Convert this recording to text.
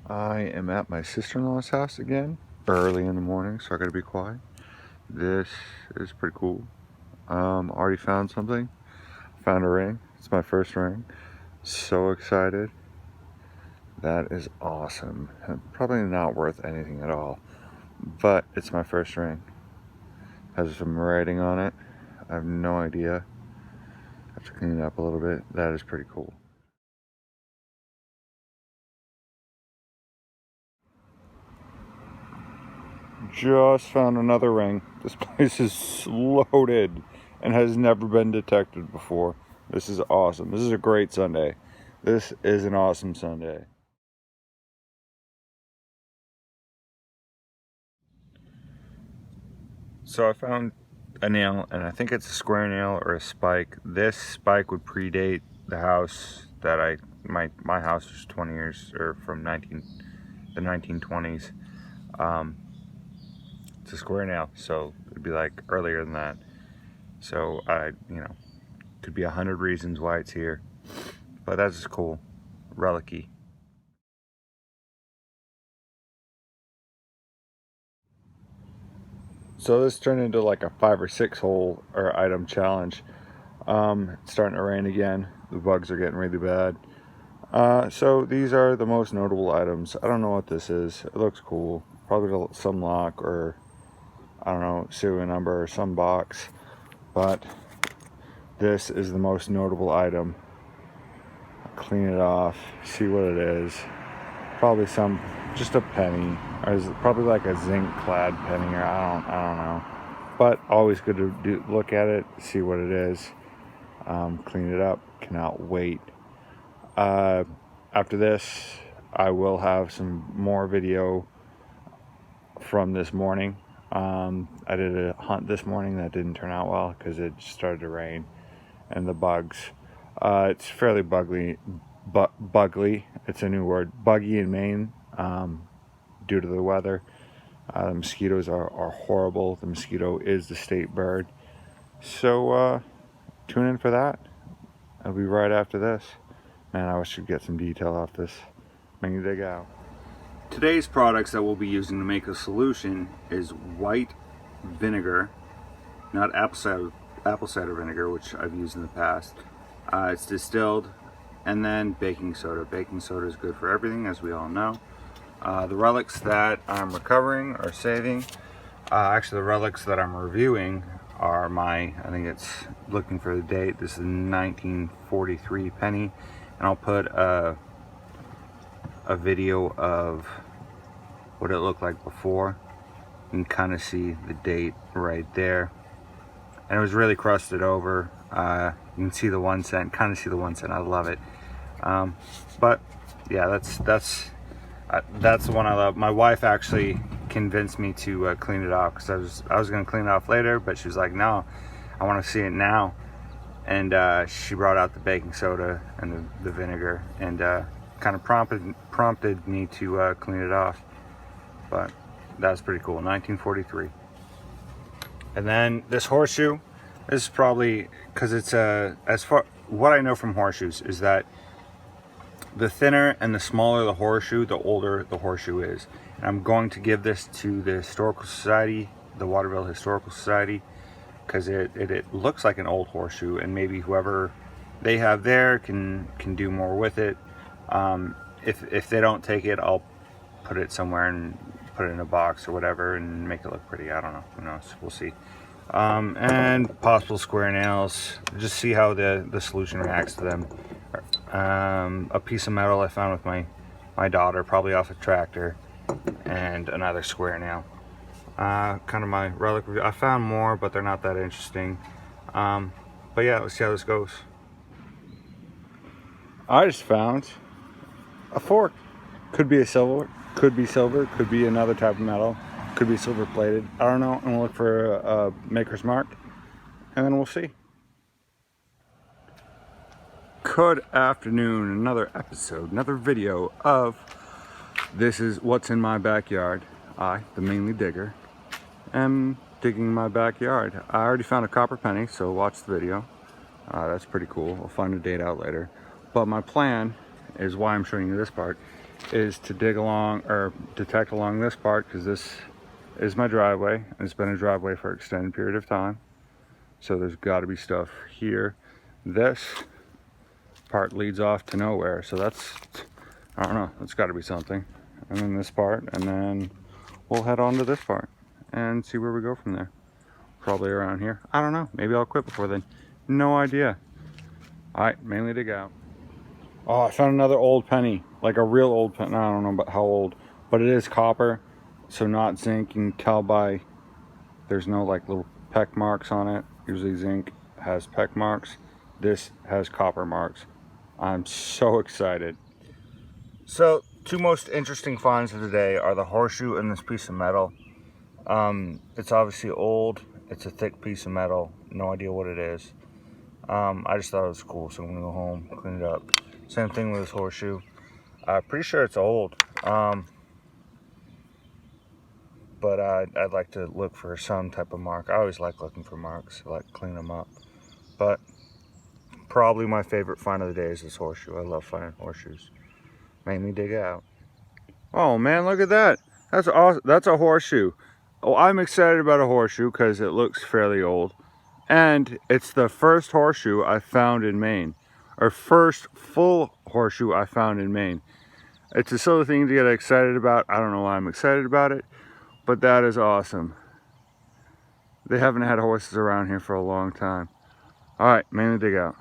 I am at my sister-in-law's house again, early in the morning, so I gotta be quiet. This is pretty cool. Already found something. Found a ring. It's my first ring. So excited. That is awesome. Probably not worth anything at all, but it's my first ring. Has some writing on it. I have no idea. I have to clean it up a little bit. That is pretty cool. Just found another ring. This place is loaded and has never been detected before. This is awesome. This is a great Sunday. This is an awesome Sunday. So I found a nail, and I think it's a square nail or a spike. This spike would predate the house that my house was 20 years, or from the 1920s. It's a square nail, so it'd be like earlier than that. So could be 100 reasons why it's here, but that's just cool, relic-y. So this turned into like a 5 or 6 hole or item challenge. It's starting to rain again. The bugs are getting really bad. So these are the most notable items. I don't know what this is. It looks cool. Probably some lock, or I don't know, serial number or some box. But this is the most notable item. Clean it off, see what it is. Probably just a penny, or is it probably like a zinc clad penny, or I don't know. But always good to look at it, see what it is. Clean it up. Cannot wait. After this, I will have some more video from this morning. I did a hunt this morning that didn't turn out well because it started to rain and the bugs. It's fairly bugly. It's a new word. Buggy in Maine, due to the weather. The mosquitoes are horrible. The mosquito is the state bird. So tune in for that. I'll be right after this. Man, I wish I could get some detail off this. Make dig out. Today's products that we'll be using to make a solution is white vinegar, not apple cider vinegar, which I've used in the past. It's distilled, and then baking soda. Baking soda is good for everything, as we all know. The relics that I'm recovering or saving, actually the relics that I'm reviewing are I think it's looking for the date. This is a 1943 penny, and I'll put a video of what it looked like before. You can kind of see the date right there, and it was really crusted over. You can see the 1 cent, kind of see the 1 cent. I love it. But yeah, that's the one I love. My wife actually convinced me to clean it off, because I was going to clean it off later, but she was like, no, I want to see it now. And she brought out the baking soda and the vinegar, and kind of prompted me to clean it off. But that's pretty cool. 1943. And then this horseshoe, this is probably because it's as far what I know from horseshoes is that the thinner and the smaller the horseshoe, the older the horseshoe is. And I'm going to give this to the Historical Society, the Waterville Historical Society, because it looks like an old horseshoe, and maybe whoever they have there can do more with it. If they don't take it, I'll put it somewhere and put it in a box or whatever and make it look pretty. I don't know. Who knows? We'll see. And possible square nails. Just see how the solution reacts to them. A piece of metal I found with my daughter, probably off a tractor, and another square nail. Kind of my relic review. I found more, but they're not that interesting. But yeah, let's see how this goes. I just found a fork. Could be silver, could be another type of metal, could be silver plated. I don't know. I'm gonna look for a maker's mark, and then we'll see. Good afternoon. Another episode, another video of This Is What's in My Backyard. I, the mainly digger, am digging in my backyard. I already found a copper penny, so watch the video. That's pretty cool. I'll find a date out later. But my plan is, why I'm showing you this part, is to dig along or detect along this part, because this is my driveway and it's been a driveway for an extended period of time. So there's got to be stuff here. This part leads off to nowhere, so that's, I don't know, that's got to be something. And then this part, and then we'll head on to this part and see where we go from there. Probably around here. I don't know, maybe I'll quit before then. No idea. All right, mainly dig out. Oh, I found another old penny, like a real old penny. I don't know about how old, but it is copper, so not zinc. You can tell by there's no like little peck marks on it. Usually zinc has peck marks. This has copper marks. I'm so excited. So, two most interesting finds of the day are the horseshoe and this piece of metal. It's obviously old. It's a thick piece of metal. No idea what it is. I just thought it was cool, so I'm gonna go home, clean it up. Same thing with this horseshoe. Pretty sure it's old. But I'd like to look for some type of mark. I always like looking for marks. I like cleaning them up. But probably my favorite find of the day is this horseshoe. I love finding horseshoes. Made me dig out. Oh man, look at that. That's awesome. That's a horseshoe. Oh, I'm excited about a horseshoe because it looks fairly old. And it's the first horseshoe I found in Maine. Or first full horseshoe I found in Maine. It's a silly thing to get excited about. I don't know why I'm excited about it, but that is awesome. They haven't had horses around here for a long time. All right, mainly dig out.